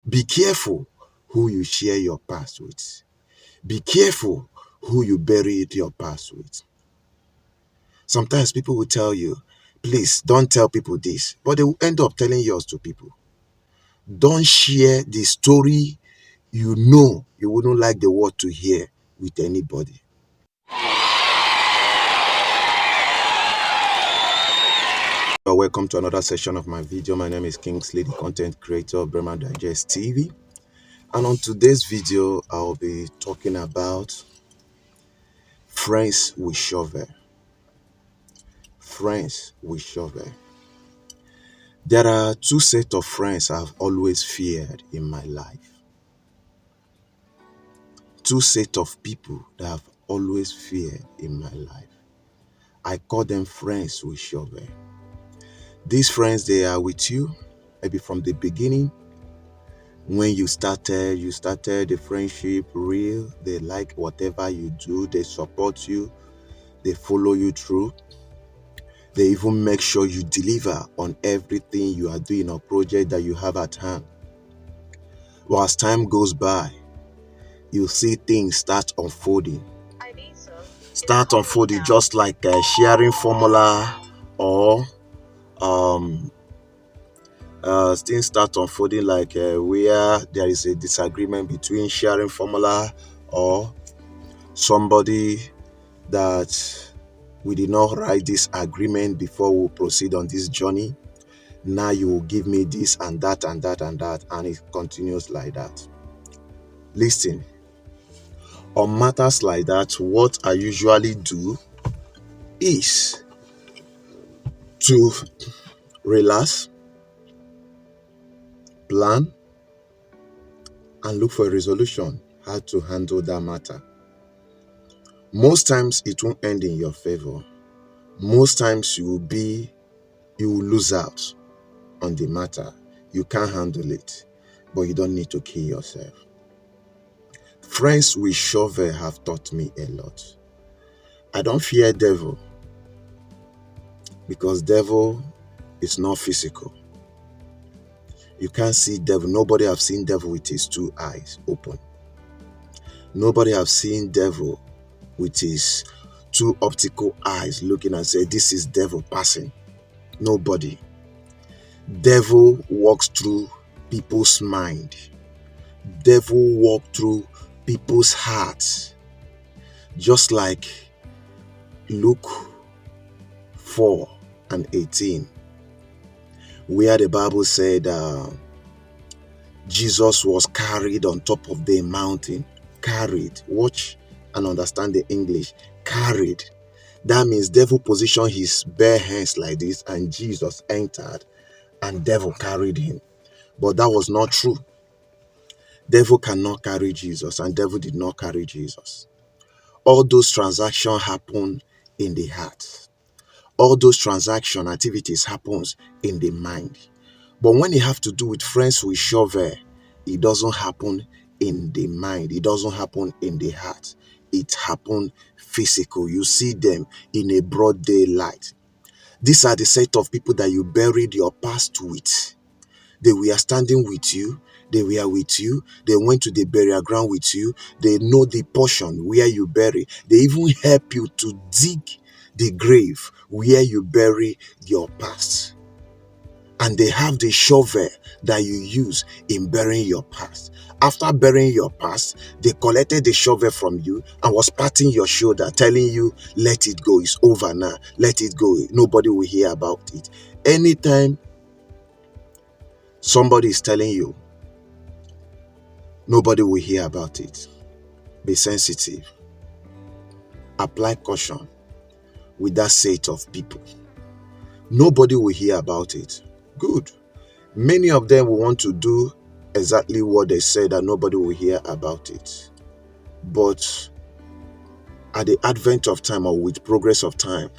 Be careful who you share your past with. Be careful who you buried your past with. Sometimes people will tell you, please don't tell people this, but they will end up telling yours to people. Don't share the story you know you wouldn't like the world to hear with anybody. Welcome to another session of my video. My name is Kingsley, the content creator of Bremer Digest TV. And on today's video, I'll be talking about friends with shovel. Friends with shovel. There are two sets of friends I've always feared in my life. Two sets of people that I've always feared in my life. I call them friends with shovel. These friends, they are with you maybe from the beginning. When you started the friendship real. They like whatever you do. They support you. They follow you through. They even make sure you deliver on everything you are doing or project that you have at hand. But as time goes by, you see things start unfolding. Just like a sharing formula, or things start unfolding like where there is a disagreement between sharing formula or somebody that we did not write this agreement before we proceed on this journey. Now you will give me this and that and that and that, and it continues like that. Listen, on matters like that, what I usually do is to relax, plan, and look for a resolution how to handle that matter. Most times it won't end in your favor. Most times you will lose out on the matter. You can't handle it, but you don't need to kill yourself. Friends with shovel have taught me a lot. I don't fear devil because devil is not physical. You can't see devil. Nobody have seen devil with his two eyes open. Nobody have seen devil with his two optical eyes looking and say, this is devil passing. Nobody. Devil walks through people's mind. Devil walk through people's hearts. Just like Luke 4:18, where the Bible said Jesus was carried on top of the mountain. Carried. Watch and understand the English. Carried. That means devil positioned his bare hands like this and Jesus entered and devil carried him. But that was not true. Devil cannot carry Jesus and devil did not carry Jesus. All those transactions happen in the heart. All those transaction activities happens in the mind. But when it have to do with friends with shovel, it doesn't happen in the mind. It doesn't happen in the heart. It happen physical. You see them in a broad daylight. These are the set of people that you buried your past with. They were standing with you. They were with you. They went to the burial ground with you. They know the portion where you bury. They even help you to dig the grave where you bury your past. And they have the shovel that you use in burying your past. After burying your past, they collected the shovel from you and was patting your shoulder, telling you, let it go, it's over now, let it go, nobody will hear about it. Anytime somebody is telling you, nobody will hear about it, be sensitive. Apply caution with that set of people. Nobody will hear about it. Good. Many of them will want to do exactly what they say that nobody will hear about it. But at the advent of time or with progress of time,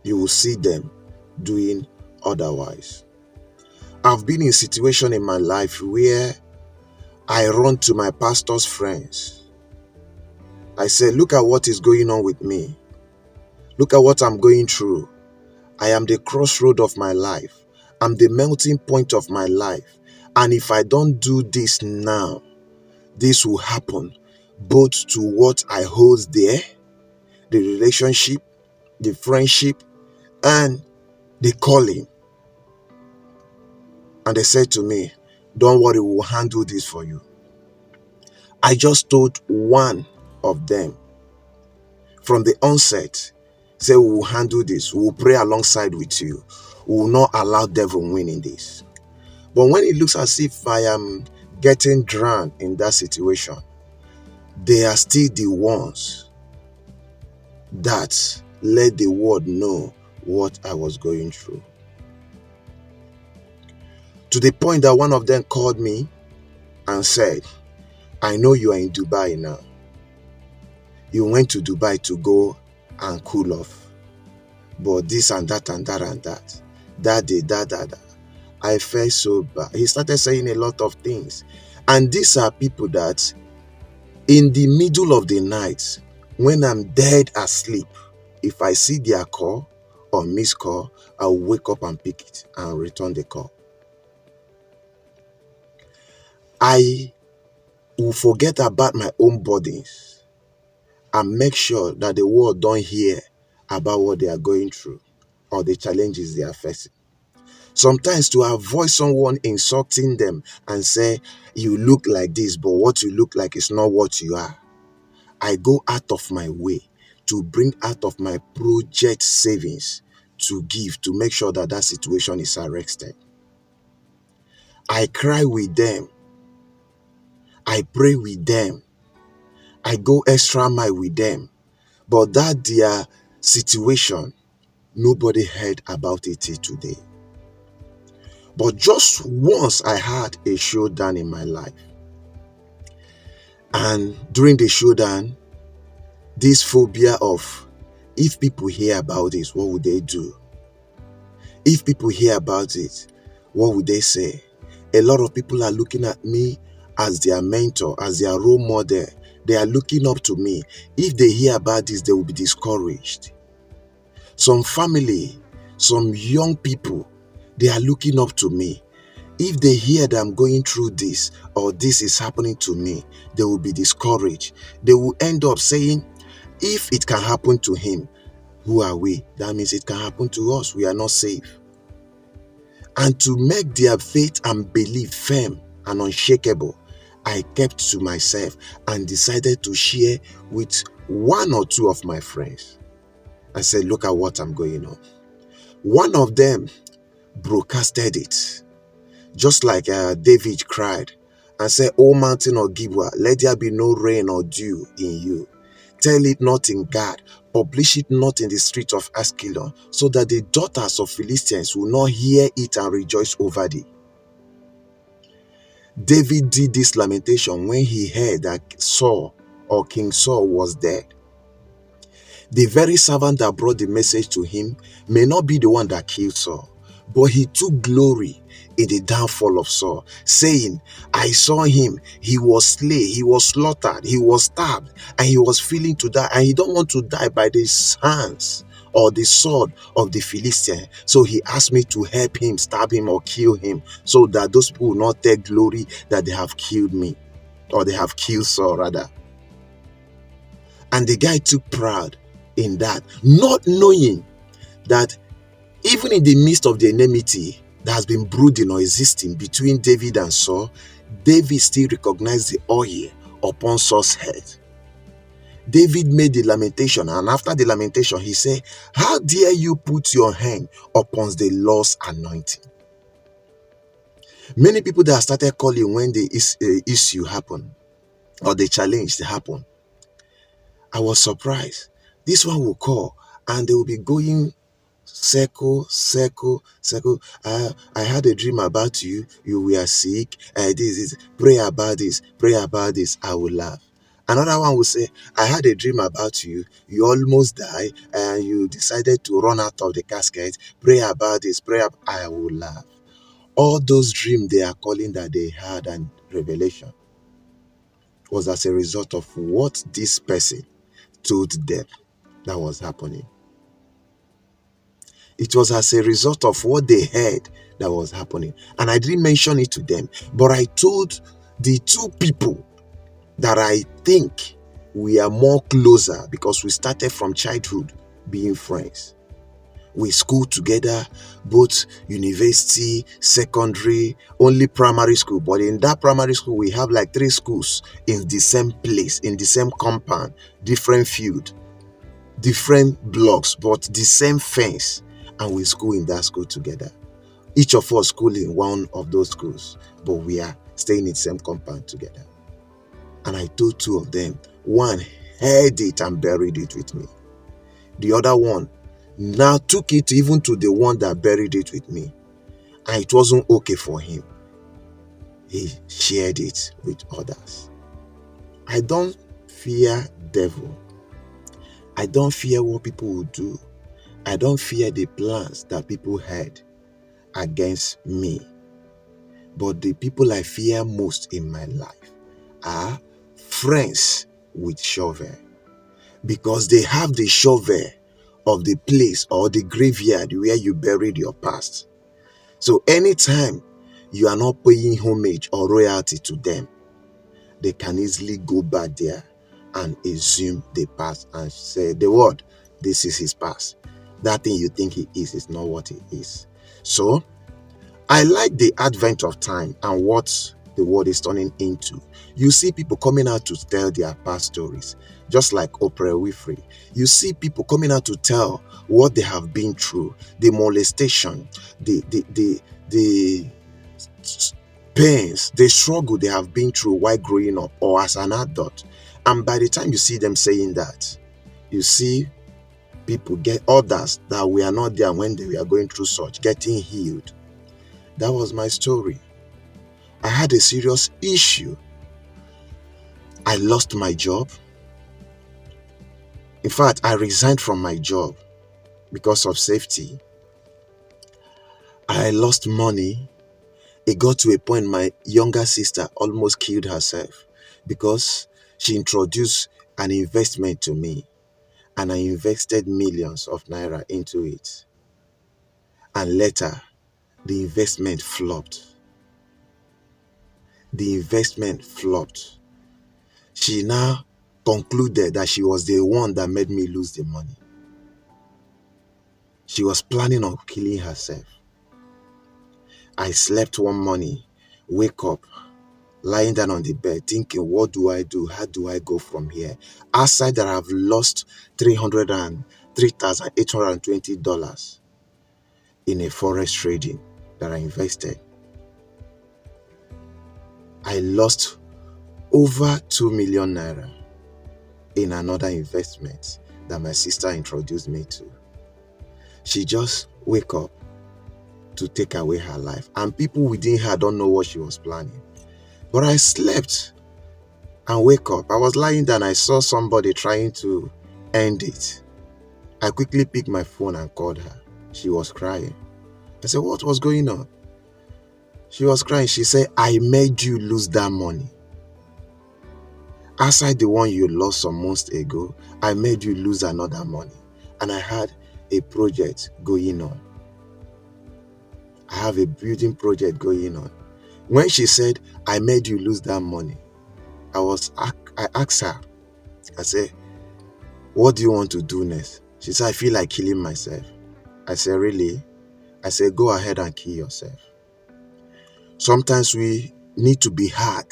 you will see them doing otherwise. I've been in a situation in my life where I run to my pastor's friends. I say, look at what is going on with me. Look at what I'm going through. I am the crossroad of my life. I'm the melting point of my life. And if I don't do this now, this will happen both to what I hold there, the relationship, the friendship, and the calling. And they said to me, don't worry, we'll handle this for you. I just told one of them from the onset, say, we will handle this. We will pray alongside with you. We will not allow devil win in this. But when it looks as if I am getting drowned in that situation, they are still the ones that let the world know what I was going through. To the point that one of them called me and said, I know you are in Dubai now. You went to Dubai to go and cool off. But this and that and that and that. That day, that. I felt so bad. He started saying a lot of things. And these are people that in the middle of the night, when I'm dead asleep, if I see their call or missed call, I'll wake up and pick it and return the call. I will forget about my own burdens and make sure that the world don't hear about what they are going through or the challenges they are facing. Sometimes to avoid someone insulting them and say, you look like this, but what you look like is not what you are. I go out of my way to bring out of my project savings to give to make sure that that situation is arrested. I cry with them. I pray with them. I go extra mile with them. But that their situation, nobody heard about it till today. But just once I had a showdown in my life. And during the showdown, this phobia of, if people hear about this, what would they do? If people hear about it, what would they say? A lot of people are looking at me as their mentor, as their role model. They are looking up to me. If they hear about this, they will be discouraged. Some family, some young people, they are looking up to me. If they hear that I'm going through this or this is happening to me, they will be discouraged. They will end up saying, if it can happen to him, who are we? That means it can happen to us. We are not safe. And to make their faith and belief firm and unshakable, I kept to myself and decided to share with one or two of my friends. I said, look at what I'm going on. One of them broadcasted it, just like David cried and said, O mountain of Gibeah, let there be no rain or dew in you. Tell it not in Gad, publish it not in the street of Askelon, so that the daughters of Philistines will not hear it and rejoice over thee. David did this lamentation when he heard that Saul or King Saul was dead. The very servant that brought the message to him may not be the one that killed Saul, but he took glory in the downfall of Saul, saying, I saw him, he was slain, he was slaughtered, he was stabbed, and he was feeling to die, and he don't want to die by the hands or the sword of the Philistine. So he asked me to help him, stab him or kill him, so that those people will not take glory that they have killed me, or they have killed Saul rather. And the guy took pride in that, not knowing that even in the midst of the enmity that has been brooding or existing between David and Saul, David still recognized the oil upon Saul's head. David made the lamentation, and after the lamentation, he said, how dare you put your hand upon the Lord's anointing? Many people that started calling when the issue happened or the challenge happened, I was surprised. This one will call and they will be going circle. I had a dream about you. You were sick. This. Pray about this. I will laugh. Another one will say, I had a dream about you. You almost died and you decided to run out of the casket. Pray about this. I will laugh. All those dreams they are calling that they had and revelation was as a result of what this person told them that was happening. It was as a result of what they heard that was happening. And I didn't mention it to them, but I told the two people that I think we are more closer because we started from childhood being friends. We school together, both university, secondary, only primary school. But in that primary school, we have like 3 schools in the same place, in the same compound, different field, different blocks, but the same fence. And we school in that school together. Each of us school in one of those schools, but we are staying in the same compound together. And I told 2 of them. One held it and buried it with me. The other one now took it even to the one that buried it with me. And it wasn't okay for him. He shared it with others. I don't fear devil. I don't fear what people will do. I don't fear the plans that people had against me. But the people I fear most in my life are friends with shovel, because they have the shovel of the place or the graveyard where you buried your past. So anytime you are not paying homage or royalty to them, they can easily go back there and assume the past and say, the word, this is his past. That thing you think he is not what he is. So I like the advent of time and what the world is turning into. You see people coming out to tell their past stories, just like Oprah Winfrey. You see people coming out to tell what they have been through, the molestation, the pains, the struggle they have been through while growing up or as an adult. And by the time you see them saying that, you see people get others that were not there when they were going through such, getting healed. That was my story. I had a serious issue. I lost my job. In fact, I resigned from my job because of safety. I lost money. It got to a point my younger sister almost killed herself because she introduced an investment to me, and I invested millions of naira into it. And later, the investment flopped. The investment flopped. She now concluded that she was the one that made me lose the money. She was planning on killing herself. I slept one morning, wake up, lying down on the bed, thinking, what do I do? How do I go from here? Outside that I've lost $3,820 in a forex trading that I invested. I lost over 2 million naira in another investment that my sister introduced me to. She just wake up to take away her life, and people within her don't know what she was planning. But I slept and wake up. I was lying down. I saw somebody trying to end it. I quickly picked my phone and called her. She was crying. I said, what was going on? She was crying. She said, I made you lose that money. Aside the one you lost some months ago, I made you lose another money. And I had a project going on. I have a building project going on. When she said, I made you lose that money, I asked her, I said, what do you want to do next? She said, I feel like killing myself. I said, really? I said, go ahead and kill yourself. Sometimes we need to be hard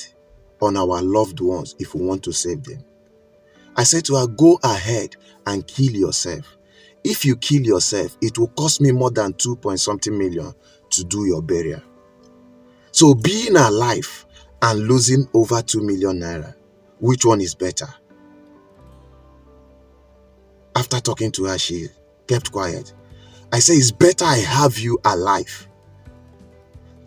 on our loved ones if we want to save them. I said to her, go ahead and kill yourself. If you kill yourself, it will cost me more than 2 point something million to do your burial. So being alive and losing over 2 million naira, which one is better? After talking to her, she kept quiet. I said, it's better I have you alive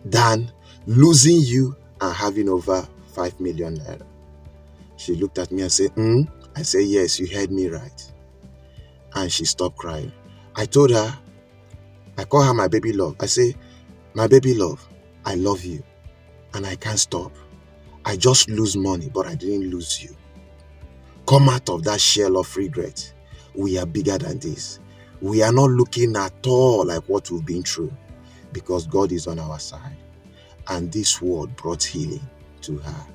than losing you and having over 5 million naira. She looked at me and said, I said, yes, you heard me right. And she stopped crying. I told her, I call her my baby love. I say, my baby love, I love you and I can't stop. I just lose money, but I didn't lose you. Come out of that shell of regret. We are bigger than this. We are not looking at all like what we've been through. because God is on our side. And this word brought healing to her.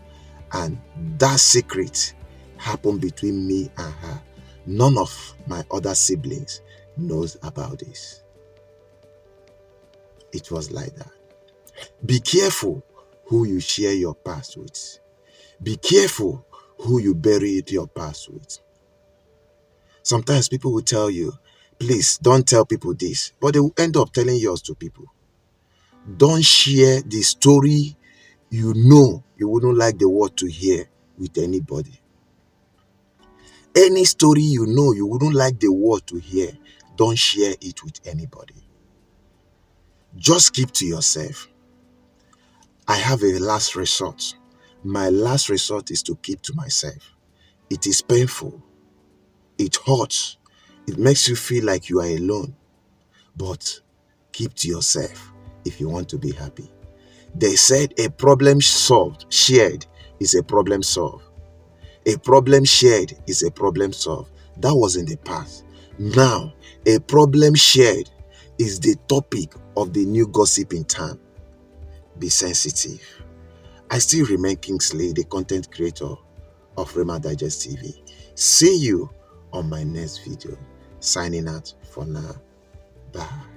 And that secret happened between me and her. None of my other siblings knows about this. It was like that. Be careful who you share your past with. Be careful who you bury your past with. Sometimes people will tell you, please don't tell people this, but they will end up telling yours to people. Don't share the story you know you wouldn't like the world to hear with anybody. Any story you know you wouldn't like the world to hear, don't share it with anybody. Just keep to yourself. I have a last resort. My last resort is to keep to myself. It is painful. It hurts. It makes you feel like you are alone. But keep to yourself if you want to be happy. They said a problem shared is a problem solved. A problem shared is a problem solved. That was in the past. Now, a problem shared is the topic of the new gossip in town. Be sensitive. I still remain Kingsley, the content creator of Rema Digest TV. See you on my next video. Signing out for now. Bye.